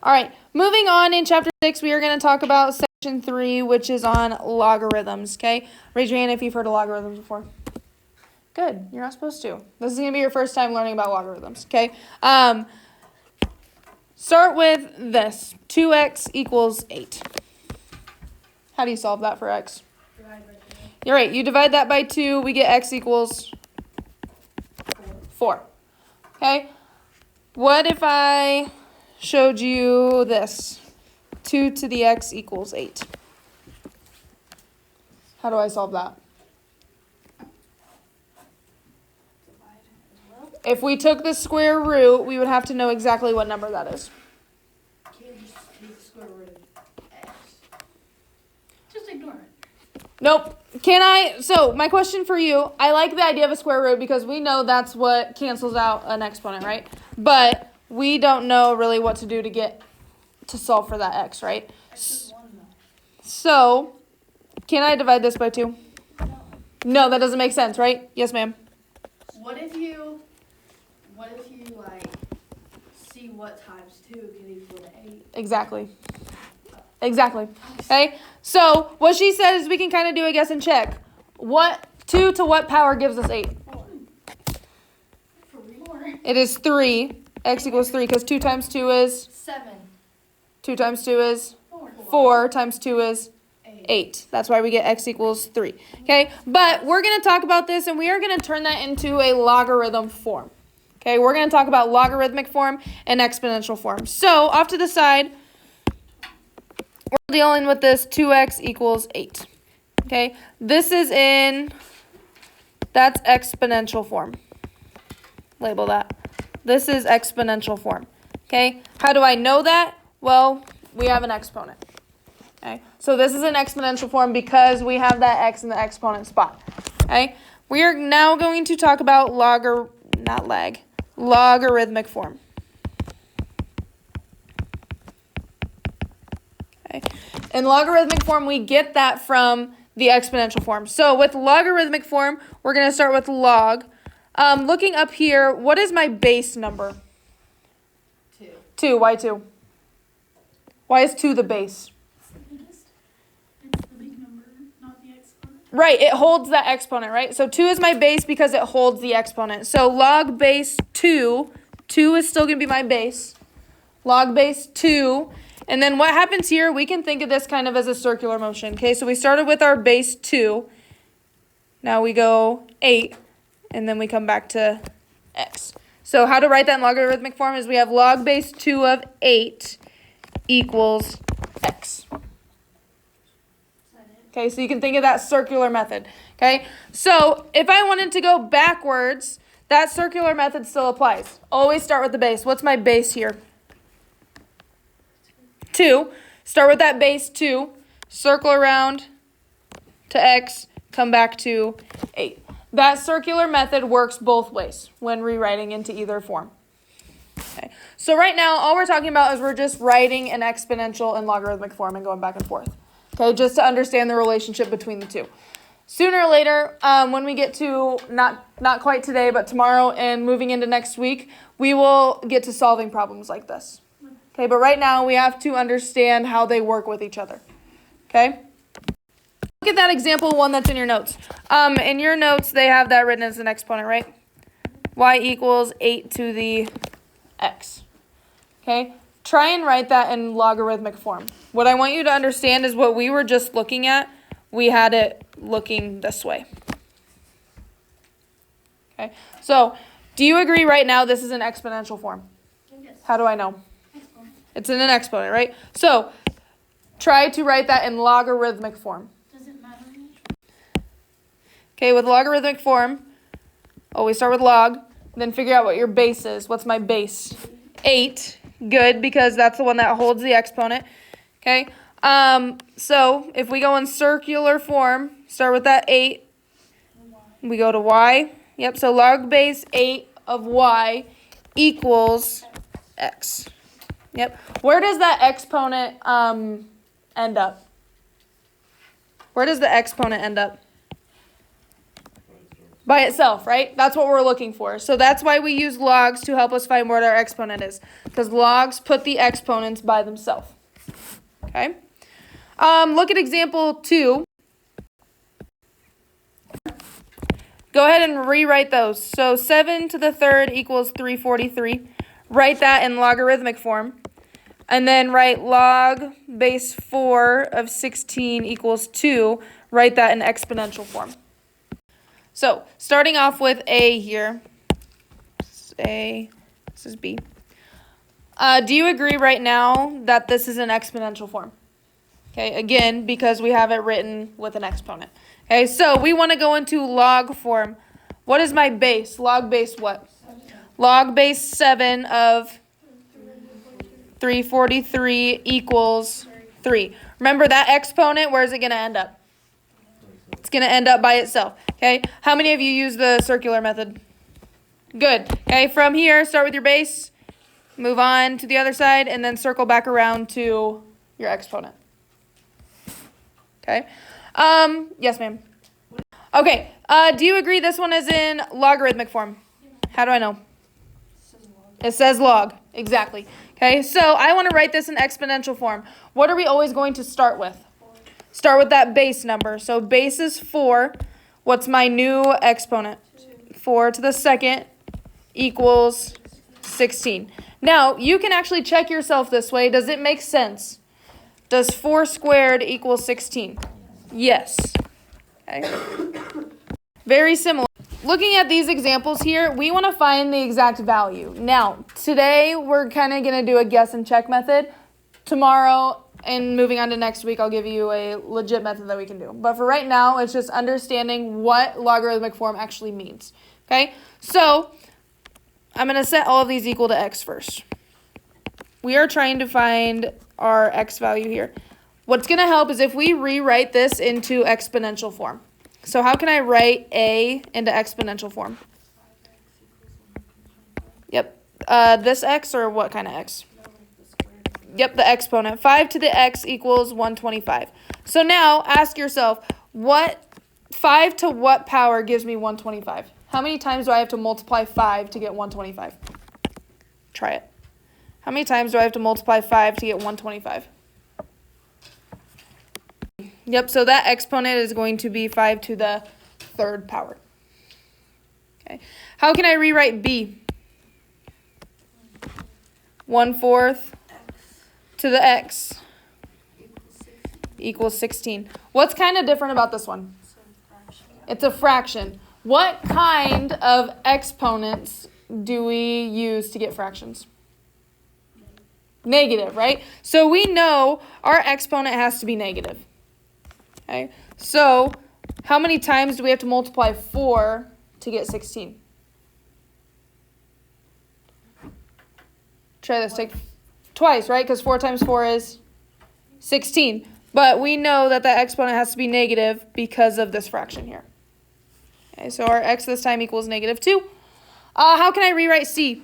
All right, moving on in chapter 6, we are going to talk about section 3, which is on logarithms, okay? Raise your hand if you've heard of logarithms before. Good, you're not supposed to. This is going to be your first time learning about logarithms, okay? Start with this, 2x equals 8. How do you solve that for x? Divide by 2. You're right, you divide that by 2, we get x equals 4. Okay? What if I showed you this? 2 to the x equals 8. How do I solve that? Divide as well. If we took the square root, we would have to know exactly what number that is. Can't just take the square root of x. Just ignore it. Nope. So my question for you, I like the idea of a square root because we know that's what cancels out an exponent, right? But we don't know really what to do to solve for that x, right? X is 1 though. So, can I divide this by 2? No. No, that doesn't make sense, right? Yes, ma'am. What if you like see what times 2 can equal to 8? Exactly. Okay, so what she says is we can kind of do a guess and check. 2 to what power gives us 8? 4. It is 3. X equals 3 because 2 times 2 is? 7. 2 times 2 is? 4. 4 times 2 is? 8. That's why we get x equals 3. Okay, but we're going to talk about this and we are going to turn that into a logarithm form. Okay, we're going to talk about logarithmic form and exponential form. So, off to the side, we're dealing with this 2x equals 8. Okay, that's exponential form. Label that. This is exponential form. Okay, how do I know that? Well, we have an exponent. Okay, so this is an exponential form because we have that x in the exponent spot. Okay, we are now going to talk about logarithmic form. Okay, in logarithmic form, we get that from the exponential form. So with logarithmic form, we're going to start with log. Looking up here, what is my base number? 2. 2. Why 2? Why is 2 the base? It's the big number, not the exponent. Right, it holds that exponent, right? So 2 is my base because it holds the exponent. So log base 2, 2 is still going to be my base. Log base 2. And then what happens here, we can think of this kind of as a circular motion. Okay, so we started with our base 2. Now we go 8. And then we come back to x. So how to write that in logarithmic form is we have log base 2 of 8 equals x. Okay, so you can think of that circular method. Okay, so if I wanted to go backwards, that circular method still applies. Always start with the base. What's my base here? 2. Start with that base 2. Circle around to x. Come back to 8. That circular method works both ways when rewriting into either form. Okay. So right now, all we're talking about is we're just writing an exponential and logarithmic form and going back and forth. Okay, just to understand the relationship between the two. Sooner or later, when we get to, not quite today, but tomorrow and moving into next week, we will get to solving problems like this. Okay, but right now we have to understand how they work with each other. Okay? Look at that example 1 that's in your notes. In your notes, they have that written as an exponent, right? Y equals 8 to the x. Okay? Try and write that in logarithmic form. What I want you to understand is what we were just looking at, we had it looking this way. Okay? So, do you agree right now this is an exponential form? Yes. How do I know? Exponent. It's in an exponent, right? So, try to write that in logarithmic form. Does it matter? Okay, with logarithmic form, always start with log, then figure out what your base is. What's my base? 8. Good, because that's the one that holds the exponent. Okay, so if we go in circular form, start with that 8. We go to y. Yep, so log base 8 of y equals x. Yep. Where does that exponent end up? Where does the exponent end up? by itself, right? That's what we're looking for. So that's why we use logs to help us find what our exponent is, because logs put the exponents by themselves. Okay? Look at example 2. Go ahead and rewrite those. So 7 to the third equals 343. Write that in logarithmic form. And then write log base 4 of 16 equals 2. Write that in exponential form. So starting off with A here. This is A. This is B. Do you agree right now that this is an exponential form? Okay, again, because we have it written with an exponent. Okay, so we want to go into log form. What is my base? Log base what? 7. Log base 7 of 343 equals 3. Remember that exponent, where is it going to end up? It's going to end up by itself. Okay, how many of you use the circular method? Good. Okay, from here, start with your base, move on to the other side, and then circle back around to your exponent. Okay. Yes, ma'am. Okay. Do you agree this one is in logarithmic form? How do I know? It says log. Exactly. Okay. So I want to write this in exponential form. What are we always going to start with? Start with that base number. So base is 4. What's my new exponent? 4 to the second equals 16. Now, you can actually check yourself this way. Does it make sense? Does 4 squared equal 16? Yes. Okay. Very similar. Looking at these examples here, we want to find the exact value. Now, today we're kind of going to do a guess and check method. Tomorrow and moving on to next week, I'll give you a legit method that we can do. But for right now, it's just understanding what logarithmic form actually means. Okay? So, I'm going to set all of these equal to x first. We are trying to find our x value here. What's going to help is if we rewrite this into exponential form. So how can I write a into exponential form? Yep. This x or what kind of x? Yep, the exponent. 5 to the x equals 125. So now ask yourself, 5 to what power gives me 125? How many times do I have to multiply 5 to get 125? Try it. How many times do I have to multiply 5 to get 125? Yep, so that exponent is going to be 5 to the third power. Okay. How can I rewrite b? 1/4 to the x equals 16. What's kind of different about this one? It's a fraction. What kind of exponents do we use to get fractions? Negative, right? So we know our exponent has to be negative. Okay, so how many times do we have to multiply 4 to get 16? Try this. Take twice, right? Because 4 times 4 is 16. But we know that that exponent has to be negative because of this fraction here. Okay, so our x this time equals -2. How can I rewrite c?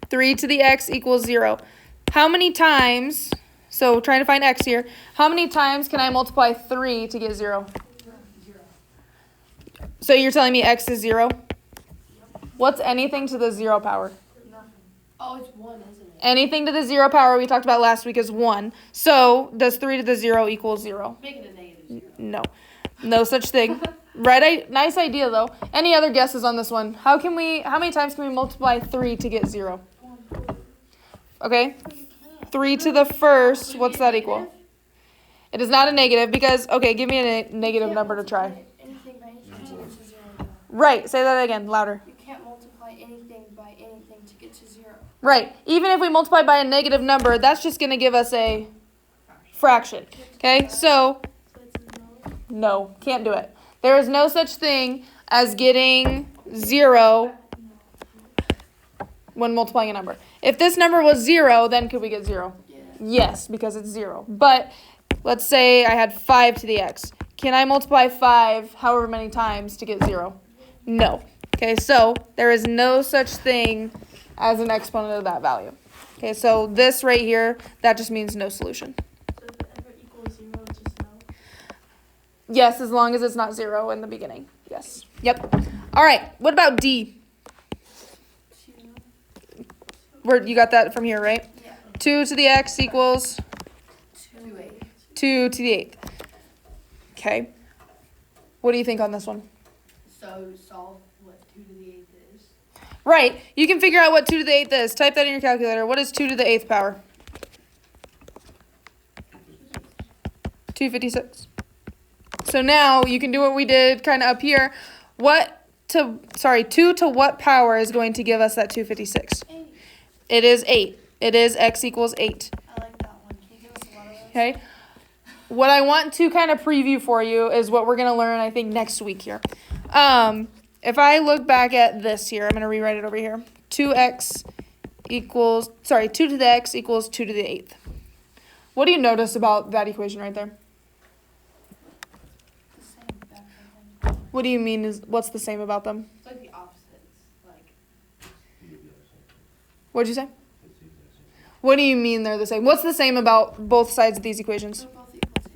3 to the x equals 0. How many times, so trying to find x here, how many times can I multiply 3 to get 0? 0. So you're telling me x is 0? What's anything to the 0 power? Nothing. Oh, it's 1, isn't it? Anything to the 0 power we talked about last week is 1. So does 3 to the 0 equal 0? Make it a -0. No. No such thing. Right? Nice idea, though. Any other guesses on this one? How many times can we multiply 3 to get 0? Okay. 3 to the first, what's that equal? It is not a negative because, okay, give me a negative number to try. Anything by anything to get to 0. Right, say that again, louder. You can't multiply anything by anything to get to 0. Right, even if we multiply by a negative number, that's just going to give us a fraction. Okay, so, no, can't do it. There is no such thing as getting 0 when multiplying a number. If this number was 0, then could we get 0? Yeah. Yes, because it's 0. But let's say I had 5 to the x. Can I multiply 5 however many times to get 0? No. Okay, so there is no such thing as an exponent of that value. Okay, so this right here, that just means no solution. So if it ever equals 0, just no? Yes, as long as it's not 0 in the beginning. Yes. Yep. All right. What about D? You got that from here, right? Yeah. 2 to the x equals 2 to the 8th. Okay. What do you think on this one? So solve what 2 to the 8th is. Right. You can figure out what 2 to the 8th is. Type that in your calculator. What is 2 to the 8th power? 256. So now you can do what we did kind of up here. 2 to what power is going to give us that 256? 8. It is 8. It is x equals 8. I like that one. Can you give us a lot of those? Okay. What I want to kind of preview for you is what we're going to learn, I think, next week here. If I look back at this here, I'm going to rewrite it over here. 2 to the x equals 2 to the 8th. What do you notice about that equation right there? The same back and What do you mean what's the same about them? It's like the opposites. Like, What'd you say? What do you mean they're the same? What's the same about both sides of these equations? they're both equal to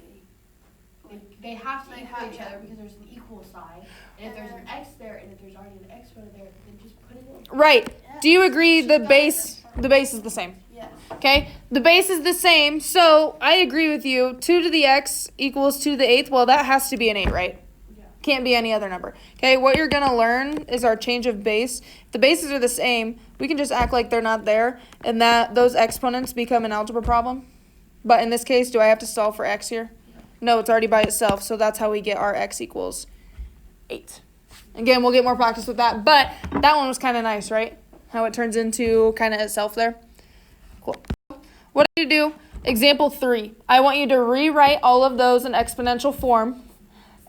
8. They have to equal each other because there's an equal sign. And if there's an x there, and if there's already an exponent there, then just put it in. Right. Do you agree the base is the same? Yes. Okay, the base is the same, so I agree with you. 2 to the x equals 2 to the 8th. Well, that has to be an 8, right? Yeah. Can't be any other number. Okay, what you're going to learn is our change of base. If the bases are the same, we can just act like they're not there, and that those exponents become an algebra problem. But in this case, do I have to solve for x here? No, it's already by itself, so that's how we get our x equals 8. Again, we'll get more practice with that, but that one was kind of nice, right? How it turns into kind of itself there. Cool. What do you do? Example 3. I want you to rewrite all of those in exponential form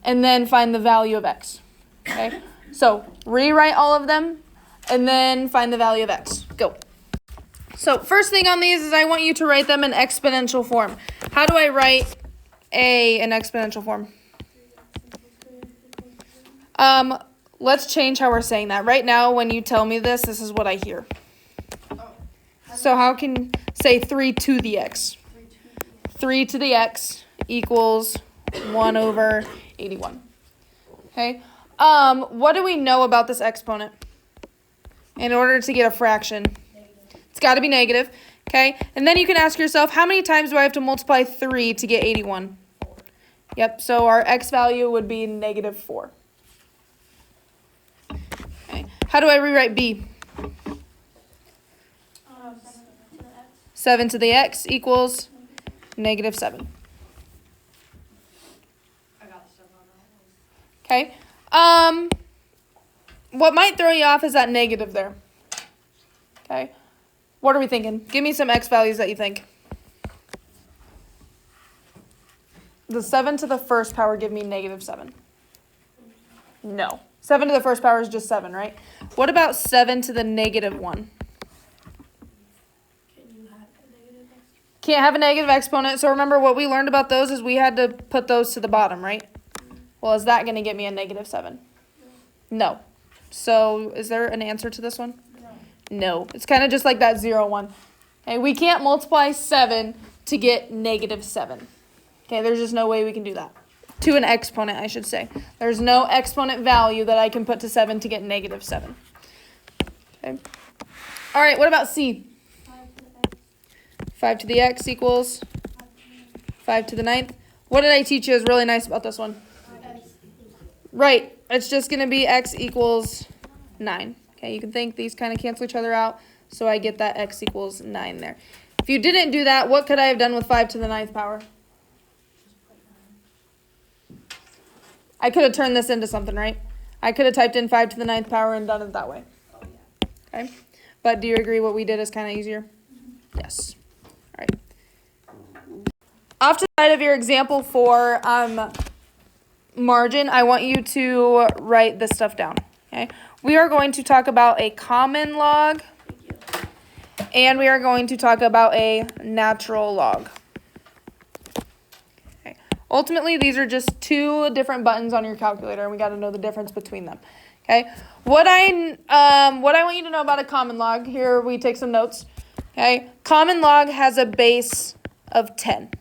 and then find the value of x. Okay? So rewrite all of them and then find the value of x. Go. So first thing on these is I want you to write them in exponential form. How do I write a in exponential form? Let's change how we're saying that. Right now, when you tell me this is what I hear. So how can say 3 to the x? 3 to the x equals 1 over 81. Okay. What do we know about this exponent? In order to get a fraction, it's got to be negative. Okay. And then you can ask yourself, how many times do I have to multiply 3 to get 81? Yep. So our x value would be negative 4. Okay. How do I rewrite b? 7 to the x equals negative 7. I got stuff on that one. Okay. What might throw you off is that negative there. Okay. What are we thinking? Give me some x values that you think. The 7 to the first power give me negative 7. No. 7 to the first power is just 7, right? What about 7 to the negative 1? Can't have a negative exponent. So remember what we learned about those is we had to put those to the bottom, right? Well, is that going to get me a negative 7? No. So is there an answer to this one? No. It's kind of just like that 0, 1. Okay, we can't multiply 7 to get negative 7. Okay, there's just no way we can do that. To an exponent, I should say. There's no exponent value that I can put to 7 to get negative 7. Okay. All right, what about C? 5 to the x equals 5 to the 9th. What did I teach you is really nice about this one? Right. It's just going to be x equals 9. Okay, you can think these kind of cancel each other out, so I get that x equals 9 there. If you didn't do that, what could I have done with 5 to the 9th power? I could have turned this into something, right? I could have typed in 5 to the 9th power and done it that way. Okay? But do you agree what we did is kind of easier? Yes. All right. Off to the side of your example 4 margin, I want you to write this stuff down. Okay? We are going to talk about a common log, and we are going to talk about a natural log. Okay. Ultimately, these are just 2 different buttons on your calculator, and we got to know the difference between them. Okay. What I want you to know about a common log, here we take some notes. Okay. Common log has a base of 10.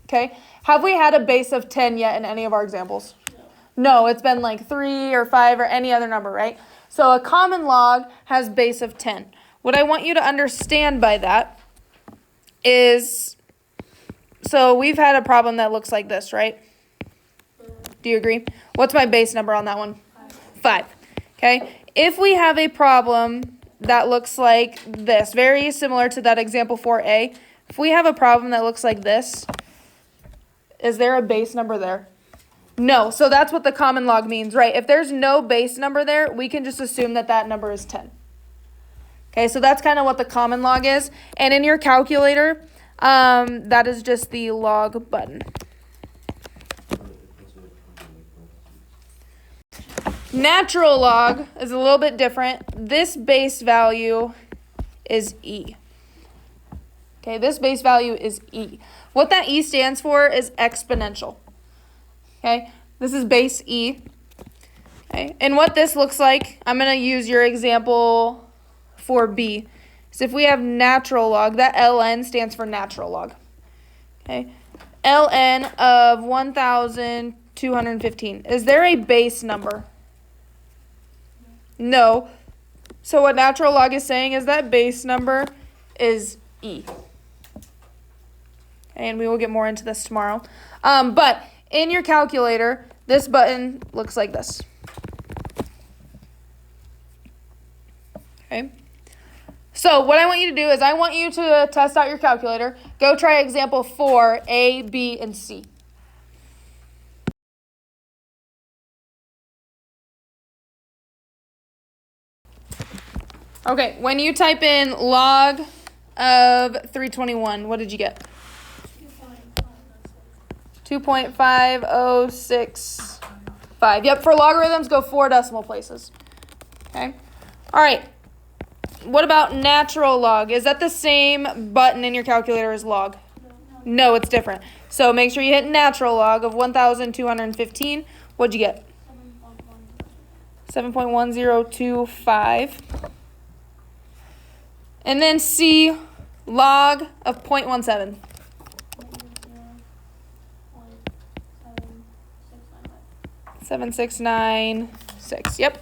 Okay. Have we had a base of 10 yet in any of our examples? No, it's been like 3 or 5 or any other number, right? So a common log has base of 10. What I want you to understand by that is, so we've had a problem that looks like this, right? Do you agree? What's my base number on that one? 5. Okay. If we have a problem that looks like this, very similar to that example 4a, if we have a problem that looks like this, is there a base number there? No. So that's what the common log means, right? If there's no base number there, we can just assume that that number is 10. Okay, so that's kind of what the common log is. And in your calculator, that is just the log button. Natural log is a little bit different. This base value is E. Okay, this base value is E. What that E stands for is exponential. Okay, this is base E. Okay, and what this looks like, I'm going to use your example for B. So if we have natural log, that ln stands for natural log. Okay, ln of 1,215. Is there a base number? No. So what natural log is saying is that base number is E. And we will get more into this tomorrow. But in your calculator, this button looks like this. Okay. So what I want you to do is I want you to test out your calculator. Go try example 4, A, B, and C. Okay, when you type in log of 321, what did you get? 2.5065. Yep, for logarithms, go 4 decimal places. Okay. All right. What about natural log? Is that the same button in your calculator as log? No, it's different. So make sure you hit natural log of 1,215. What'd you get? 7.1025. And then C, log of 0.17. 7.696. Yep.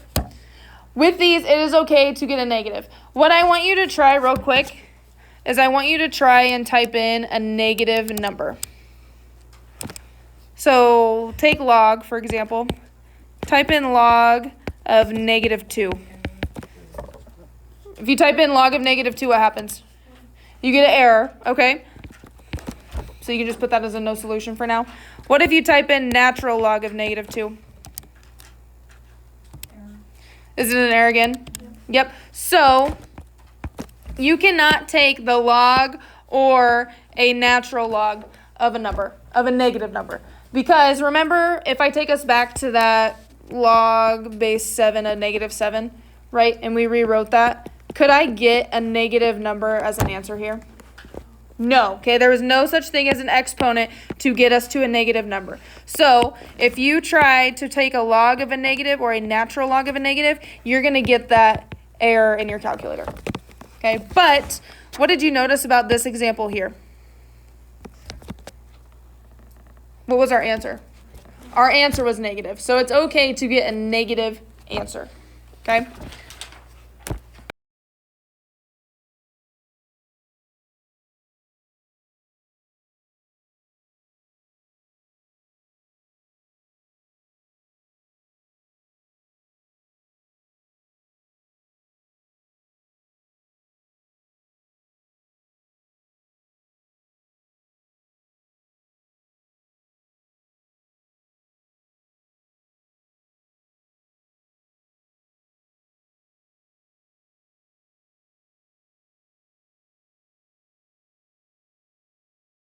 With these, it is okay to get a negative. What I want you to try real quick is I want you to try and type in a negative number. So take log, for example. Type in log of -2. If you type in log of -2, what happens? You get an error, okay? So you can just put that as a no solution for now. What if you type in natural log of -2? Is it an error again? Yep. So you cannot take the log or a natural log of a number, of a negative number. Because remember, if I take us back to that log base 7, a -7, right? And we rewrote that. Could I get a negative number as an answer here? No. Okay, there was no such thing as an exponent to get us to a negative number. So if you try to take a log of a negative or a natural log of a negative, you're going to get that error in your calculator. Okay, but what did you notice about this example here? What was our answer? Our answer was negative. So it's okay to get a negative answer. Okay?